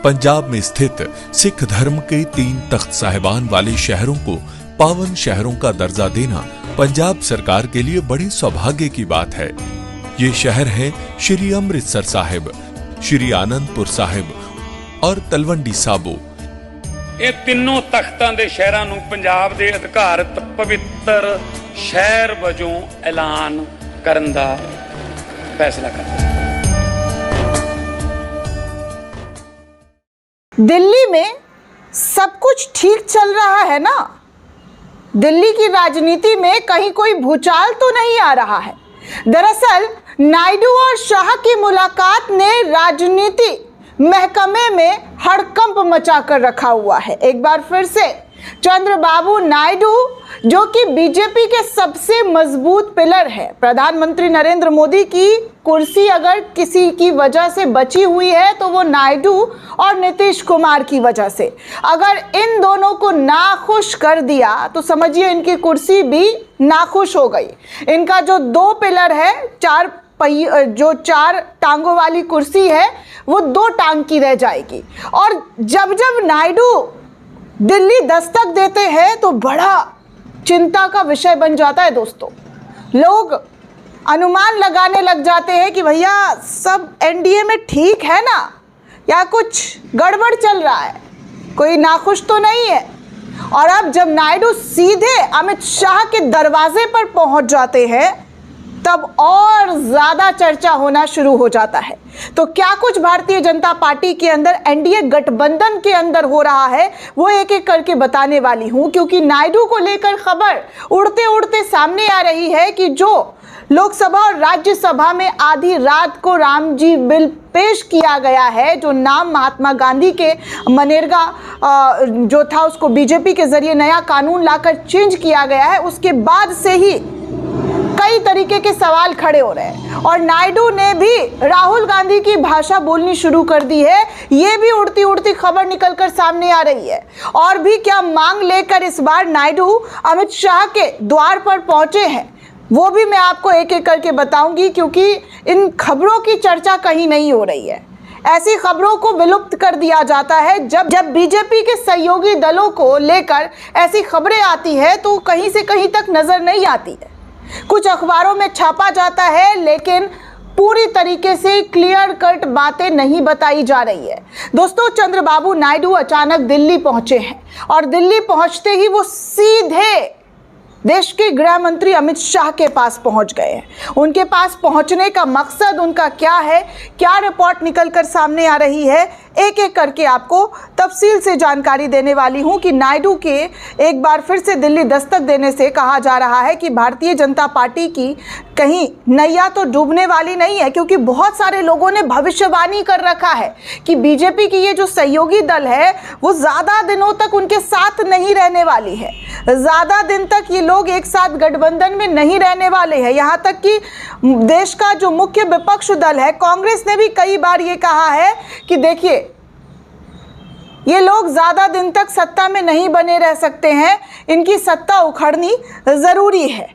पंजाब में स्थित सिख धर्म के 3 तख्त साहिबान वाले शहरों को पावन शहरों का दर्जा देना पंजाब सरकार के लिए बड़े सौभाग्य की बात है। ये शहर है श्री अमृतसर साहिब, श्री आनंदपुर साहिब और तलवंडी साबो। ਇਹ ਤਿੰਨੋਂ ਤਖਤਾਂ ਦੇ ਸ਼ਹਿਰਾਂ ਨੂੰ ਪੰਜਾਬ ਦੇ ਅਧਿਕਾਰਤ ਪਵਿੱਤਰ ਸ਼ਹਿਰ ਵਜੋਂ ਐਲਾਨ ਕਰਨ ਦਾ ਫੈਸਲਾ ਕਰਦਾ। दिल्ली में सब कुछ ठीक चल रहा है ना? दिल्ली की राजनीति में कहीं कोई भूचाल तो नहीं आ रहा है। दरअसल नायडू और शाह की मुलाकात ने राजनीति महकमे में हड़कंप मचा कर रखा हुआ है। एक बार फिर से चंद्रबाबू नायडू, जो कि बीजेपी के सबसे मजबूत पिलर है, प्रधानमंत्री नरेंद्र मोदी की कुर्सी अगर किसी की वजह से बची हुई है तो वो नायडू और नीतीश कुमार की वजह से। अगर इन दोनों को नाखुश कर दिया तो समझिए इनकी कुर्सी भी नाखुश हो गई। इनका जो 2 पिलर है, 4 टांगों वाली कुर्सी है, वो 2 टांग की रह जाएगी। और जब जब नायडू दिल्ली दस्तक देते हैं तो बड़ा चिंता का विषय बन जाता है दोस्तों। लोग अनुमान लगाने लग जाते हैं कि भैया सब एनडीए में ठीक है ना, या कुछ गड़बड़ चल रहा है, कोई नाखुश तो नहीं है। और अब जब नायडू सीधे अमित शाह के दरवाजे पर पहुंच जाते हैं तब और ज़्यादा चर्चा होना शुरू हो जाता है। तो क्या कुछ भारतीय जनता पार्टी के अंदर, एनडीए गठबंधन के अंदर हो रहा है, वो एक एक करके बताने वाली हूं। क्योंकि नायडू को लेकर खबर उड़ते उड़ते सामने आ रही है कि जो लोकसभा और राज्यसभा में आधी रात को रामजी बिल पेश किया गया है, जो नाम महात्मा गांधी के मनरेगा जो था उसको बीजेपी के जरिए नया कानून लाकर चेंज किया गया है, उसके बाद से ही कई तरीके के सवाल खड़े हो रहे हैं। और नायडू ने भी राहुल गांधी की भाषा बोलनी शुरू कर दी है। ये भी उड़ती उड़ती खबर निकलकर सामने आ रही है। और भी क्या मांग लेकर इस बार नायडू अमित शाह के द्वार पर पहुंचे हैं, वो भी मैं आपको एक एक करके बताऊंगी। क्योंकि इन खबरों की चर्चा कहीं नहीं हो रही है। ऐसी खबरों को विलुप्त कर दिया जाता है। जब बीजेपी के सहयोगी दलों को लेकर ऐसी खबरें आती है तो कहीं से कहीं तक नजर नहीं आती है। कुछ अखबारों में छापा जाता है, लेकिन पूरी तरीके से क्लियर कट बातें नहीं बताई जा रही है। दोस्तों, चंद्रबाबू नायडू अचानक दिल्ली पहुंचे हैं और दिल्ली पहुंचते ही वो सीधे देश के गृह मंत्री अमित शाह के पास पहुंच गए हैं। उनके पास पहुंचने का मकसद उनका क्या है, क्या रिपोर्ट निकलकर सामने आ रही है, एक एक करके आपको तफसील से जानकारी देने वाली हूं। कि नायडू के एक बार फिर से दिल्ली दस्तक देने से कहा जा रहा है कि भारतीय जनता पार्टी की कहीं नैया तो डूबने वाली नहीं है। क्योंकि बहुत सारे लोगों ने भविष्यवाणी कर रखा है कि बीजेपी की ये जो सहयोगी दल है वो ज़्यादा दिनों तक उनके साथ नहीं रहने वाली है। ज़्यादा दिन तक ये लोग एक साथ गठबंधन में नहीं रहने वाले हैं। यहाँ तक कि देश का जो मुख्य विपक्ष दल है कांग्रेस ने भी कई बार ये कहा है कि देखिए ये लोग ज़्यादा दिन तक सत्ता में नहीं बने रह सकते हैं, इनकी सत्ता उखड़नी ज़रूरी है।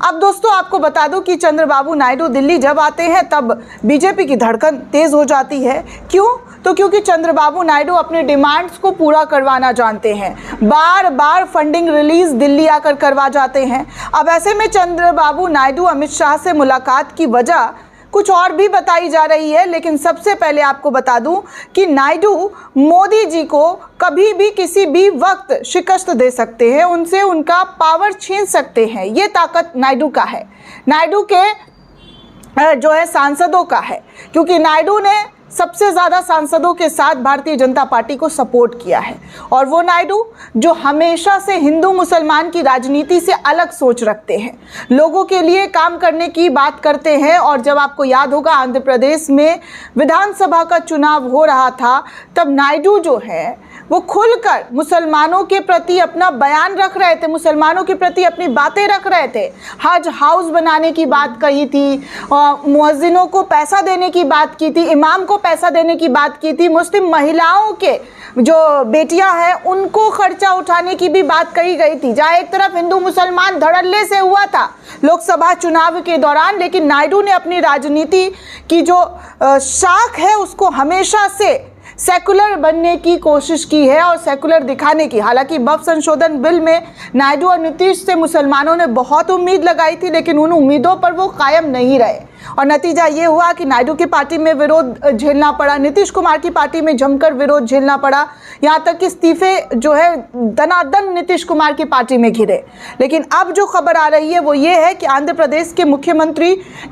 अब दोस्तों आपको बता दूं कि चंद्रबाबू नायडू दिल्ली जब आते हैं तब बीजेपी की धड़कन तेज़ हो जाती है। क्यों? तो क्योंकि चंद्रबाबू नायडू अपने डिमांड्स को पूरा करवाना जानते हैं। बार बार फंडिंग रिलीज दिल्ली आकर करवा जाते हैं। अब ऐसे में चंद्रबाबू नायडू अमित शाह से मुलाकात की वजह कुछ और भी बताई जा रही है। लेकिन सबसे पहले आपको बता दूं कि नायडू मोदी जी को कभी भी किसी भी वक्त शिकस्त दे सकते हैं, उनसे उनका पावर छीन सकते हैं। ये ताकत नायडू का है, नायडू के जो है सांसदों का है। क्योंकि नायडू ने सबसे ज़्यादा सांसदों के साथ भारतीय जनता पार्टी को सपोर्ट किया है। और वो नायडू जो हमेशा से हिंदू मुसलमान की राजनीति से अलग सोच रखते हैं, लोगों के लिए काम करने की बात करते हैं। और जब आपको याद होगा आंध्र प्रदेश में विधानसभा का चुनाव हो रहा था तब नायडू जो है वो खुलकर मुसलमानों के प्रति अपना बयान रख रहे थे, मुसलमानों के प्रति अपनी बातें रख रहे थे। हज हाउस बनाने की बात कही थी, मुअज्जिनों को पैसा देने की बात की थी, इमाम को पैसा देने की बात की थी, मुस्लिम महिलाओं के जो बेटियां हैं उनको खर्चा उठाने की भी बात कही गई थी। जहाँ एक तरफ हिंदू मुसलमान धड़ल्ले से हुआ था लोकसभा चुनाव के दौरान, लेकिन नायडू ने अपनी राजनीति की जो शाख है उसको हमेशा से सेकुलर बनने की कोशिश की है और सेकुलर दिखाने की। हालांकि वक्फ संशोधन बिल में नायडू और नीतीश से मुसलमानों ने बहुत उम्मीद लगाई थी, लेकिन उन उम्मीदों पर वो कायम नहीं रहे और नतीजा ये हुआ कि नायडू की पार्टी में विरोध झेलना पड़ा, नीतीश कुमार की पार्टी में जमकर विरोध झेलना पड़ा, यहाँ तक कि इस्तीफे जो है दनादन नीतीश कुमार की पार्टी में घिरे। लेकिन अब जो खबर आ रही है वो ये है कि आंध्र प्रदेश के मुख्यमंत्री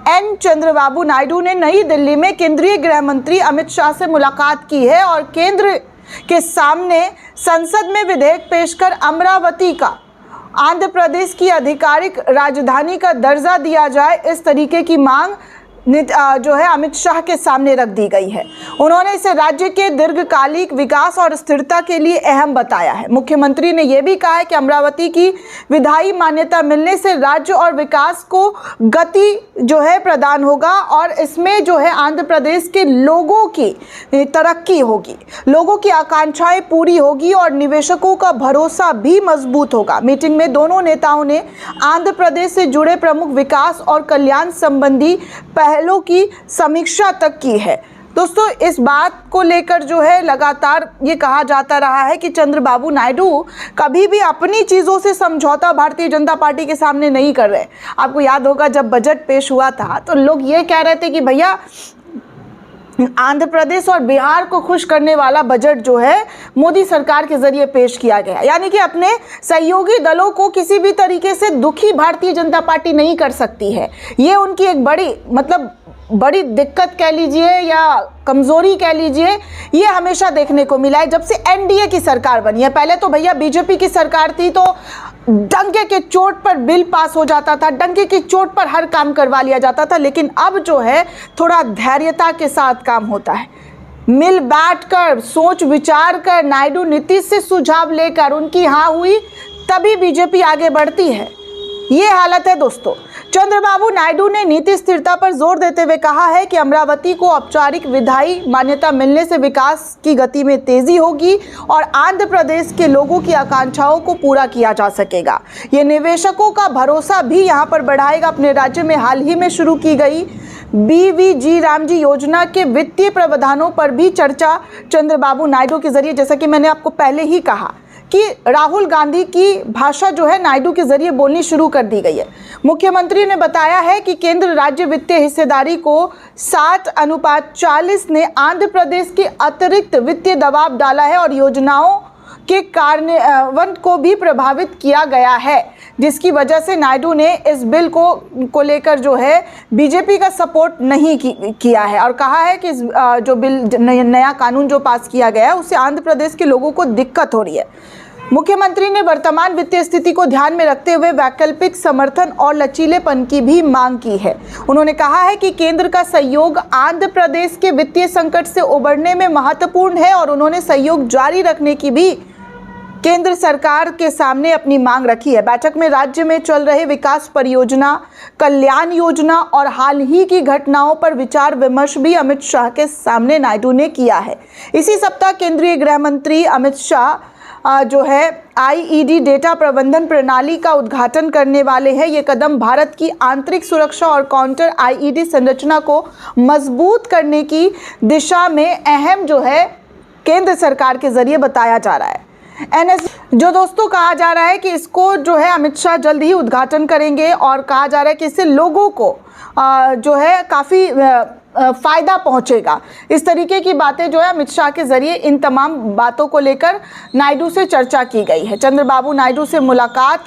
एन चंद्रबाबू नायडू ने नई दिल्ली में केंद्रीय गृह मंत्री अमित शाह से मुलाकात की है और केंद्र के सामने संसद में विधेयक पेश कर अमरावती का आंध्र प्रदेश की आधिकारिक राजधानी का दर्जा दिया जाए, इस तरीके की मांग जो है अमित शाह के सामने रख दी गई है। उन्होंने इसे राज्य के दीर्घकालिक विकास और स्थिरता के लिए अहम बताया है। मुख्यमंत्री ने यह भी कहा है कि अमरावती की विधायी मान्यता मिलने से राज्य और विकास को गति जो है प्रदान होगा और इसमें जो है आंध्र प्रदेश के लोगों की तरक्की होगी, लोगों की आकांक्षाएं पूरी होगी और निवेशकों का भरोसा भी मजबूत होगा। मीटिंग में दोनों नेताओं ने आंध्र प्रदेश से जुड़े प्रमुख विकास और कल्याण संबंधी पहलों की समीक्षा तक की है। दोस्तों, इस बात को लेकर जो है लगातार ये कहा जाता रहा है कि चंद्रबाबू नायडू कभी भी अपनी चीज़ों से समझौता भारतीय जनता पार्टी के सामने नहीं कर रहे। आपको याद होगा जब बजट पेश हुआ था तो लोग ये कह रहे थे कि भैया आंध्र प्रदेश और बिहार को खुश करने वाला बजट जो है मोदी सरकार के जरिए पेश किया गया, यानी कि अपने सहयोगी दलों को किसी भी तरीके से दुखी भारतीय जनता पार्टी नहीं कर सकती है। ये उनकी एक बड़ी दिक्कत कह लीजिए या कमजोरी कह लीजिए, ये हमेशा देखने को मिला है जब से एनडीए की सरकार बनी है। पहले तो भैया बीजेपी की सरकार थी तो डंके के चोट पर बिल पास हो जाता था, डंके की चोट पर हर काम करवा लिया जाता था, लेकिन अब जो है थोड़ा धैर्यता के साथ काम होता है। मिल बैठकर सोच विचार कर नायडू नीतीश से सुझाव लेकर उनकी हाँ हुई तभी बीजेपी आगे बढ़ती है। ये हालत है दोस्तों। चंद्रबाबू नायडू ने नीति स्थिरता पर जोर देते हुए कहा है कि अमरावती को औपचारिक विधायी मान्यता मिलने से विकास की गति में तेजी होगी और आंध्र प्रदेश के लोगों की आकांक्षाओं को पूरा किया जा सकेगा। ये निवेशकों का भरोसा भी यहाँ पर बढ़ाएगा। अपने राज्य में हाल ही में शुरू की गई BVG रामजी योजना के वित्तीय प्रावधानों पर भी चर्चा चंद्रबाबू नायडू के जरिए, जैसा कि मैंने आपको पहले ही कहा कि राहुल गांधी की भाषा जो है नायडू के जरिए बोलनी शुरू कर दी गई है। मुख्यमंत्री ने बताया है कि केंद्र राज्य वित्तीय हिस्सेदारी को 60:40 ने आंध्र प्रदेश के अतिरिक्त वित्तीय दबाव डाला है और योजनाओं के कार्यान्वयन को भी प्रभावित किया गया है, जिसकी वजह से नायडू ने इस बिल को लेकर जो है बीजेपी का सपोर्ट नहीं किया है और कहा है कि जो बिल नया कानून जो पास किया गया है उससे आंध्र प्रदेश के लोगों को दिक्कत हो रही है। मुख्यमंत्री ने वर्तमान वित्तीय स्थिति को ध्यान में रखते हुए वैकल्पिक समर्थन और लचीलेपन की भी मांग की है। उन्होंने कहा है कि केंद्र का सहयोग आंध्र प्रदेश के वित्तीय संकट से उबरने में महत्वपूर्ण है और उन्होंने सहयोग जारी रखने की भी केंद्र सरकार के सामने अपनी मांग रखी है। बैठक में राज्य में चल रहे विकास परियोजना, कल्याण योजना और हाल ही की घटनाओं पर विचार विमर्श भी अमित शाह के सामने नायडू ने किया है। इसी सप्ताह केंद्रीय गृह मंत्री अमित शाह जो है IED डेटा प्रबंधन प्रणाली का उद्घाटन करने वाले हैं। ये कदम भारत की आंतरिक सुरक्षा और काउंटर IED संरचना को मजबूत करने की दिशा में अहम जो है केंद्र सरकार के जरिए बताया जा रहा है। NS जो दोस्तों कहा जा रहा है कि इसको जो है अमित शाह जल्द ही उद्घाटन करेंगे और कहा जा रहा है कि इससे लोगों को जो है काफ़ी फ़ायदा पहुंचेगा। इस तरीके की बातें जो है अमित शाह के ज़रिए इन तमाम बातों को लेकर नायडू से चर्चा की गई है। चंद्रबाबू नायडू से मुलाकात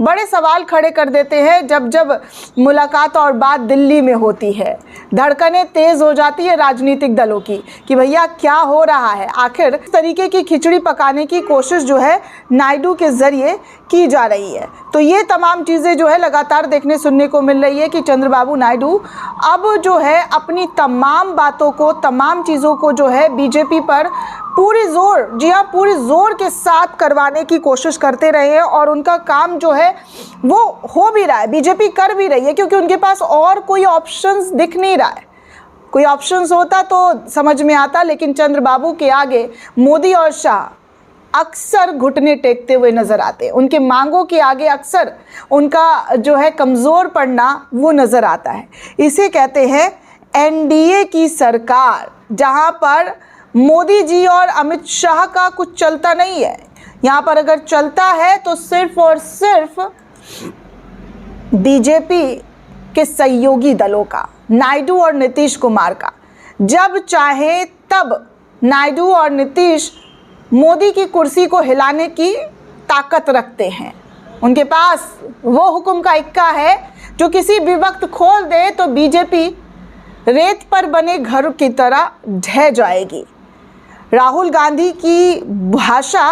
बड़े सवाल खड़े कर देते हैं। जब मुलाकात और बात दिल्ली में होती है, धड़कनें तेज़ हो जाती है राजनीतिक दलों की कि भैया क्या हो रहा है। आखिर इस तरीके की खिचड़ी पकाने की कोशिश जो है नायडू के ज़रिए की जा रही है। तो ये तमाम चीज़ें जो है लगातार देखने सुनने को मिल रही है कि चंद्रबाबू नायडू अब जो है अपनी तमाम बातों को, तमाम चीज़ों को जो है बीजेपी पर पूरी जोर के साथ करवाने की कोशिश करते रहे हैं और उनका काम जो है वो हो भी रहा है, बीजेपी कर भी रही है, क्योंकि उनके पास और कोई ऑप्शंस दिख नहीं रहा है। कोई ऑप्शंस होता तो समझ में आता, लेकिन चंद्रबाबू के आगे मोदी और शाह अक्सर घुटने टेकते हुए नजर आते हैं। उनके मांगों के आगे अक्सर उनका जो है कमज़ोर पड़ना वो नज़र आता है। इसे कहते हैं NDA की सरकार, जहां पर मोदी जी और अमित शाह का कुछ चलता नहीं है। यहाँ पर अगर चलता है तो सिर्फ और सिर्फ बीजेपी के सहयोगी दलों का, नायडू और नीतीश कुमार का। जब चाहे तब नायडू और नीतीश मोदी की कुर्सी को हिलाने की ताकत रखते हैं। उनके पास वो हुक्म का इक्का है जो किसी भी वक्त खोल दे तो बीजेपी रेत पर बने घर की तरह ढह जाएगी। राहुल गांधी की भाषा,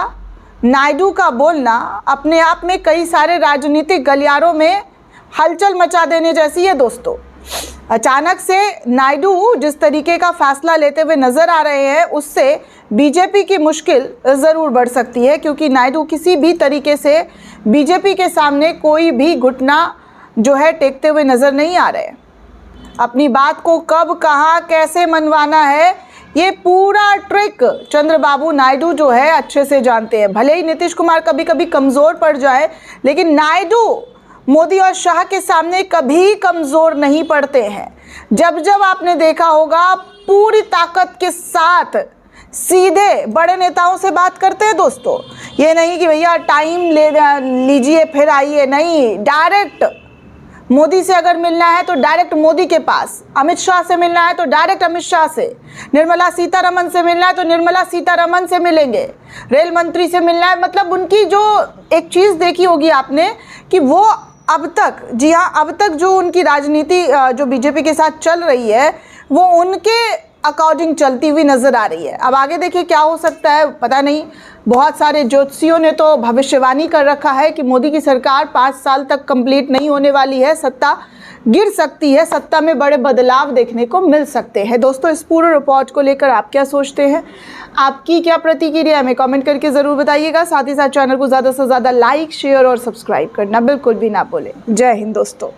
नायडू का बोलना अपने आप में कई सारे राजनीतिक गलियारों में हलचल मचा देने जैसी है दोस्तों। अचानक से नायडू जिस तरीके का फैसला लेते हुए नजर आ रहे हैं, उससे बीजेपी की मुश्किल ज़रूर बढ़ सकती है, क्योंकि नायडू किसी भी तरीके से बीजेपी के सामने कोई भी घुटना जो है टेकते हुए नजर नहीं आ रहे। अपनी बात को कब, कहाँ, कैसे मनवाना है, ये पूरा ट्रिक चंद्रबाबू नायडू जो है अच्छे से जानते हैं। भले ही नीतीश कुमार कभी कभी कमज़ोर पड़ जाए, लेकिन नायडू मोदी और शाह के सामने कभी कमज़ोर नहीं पड़ते हैं। जब जब आपने देखा होगा पूरी ताकत के साथ सीधे बड़े नेताओं से बात करते हैं दोस्तों। ये नहीं कि भैया टाइम ले लीजिए फिर आइए, नहीं, डायरेक्ट मोदी से अगर मिलना है तो डायरेक्ट मोदी के पास, अमित शाह से मिलना है तो डायरेक्ट अमित शाह से, निर्मला सीतारमण से मिलना है तो निर्मला सीतारमण से मिलेंगे, रेल मंत्री से मिलना है। मतलब उनकी जो एक चीज़ देखी होगी आपने कि वो अब तक, जी हाँ, अब तक जो उनकी राजनीति जो बीजेपी के साथ चल रही है वो उनके अकॉर्डिंग चलती हुई नज़र आ रही है। अब आगे देखिए क्या हो सकता है, पता नहीं। बहुत सारे ज्योतिषियों ने तो भविष्यवाणी कर रखा है कि मोदी की सरकार 5 साल तक कंप्लीट नहीं होने वाली है, सत्ता गिर सकती है, सत्ता में बड़े बदलाव देखने को मिल सकते हैं। दोस्तों, इस पूरे रिपोर्ट को लेकर आप क्या सोचते हैं, आपकी क्या प्रतिक्रिया, हमें कमेंट करके ज़रूर बताइएगा। साथ ही साथ चैनल को ज़्यादा से ज़्यादा लाइक, शेयर और सब्सक्राइब करना बिल्कुल भी ना भूलें। जय हिंद दोस्तों।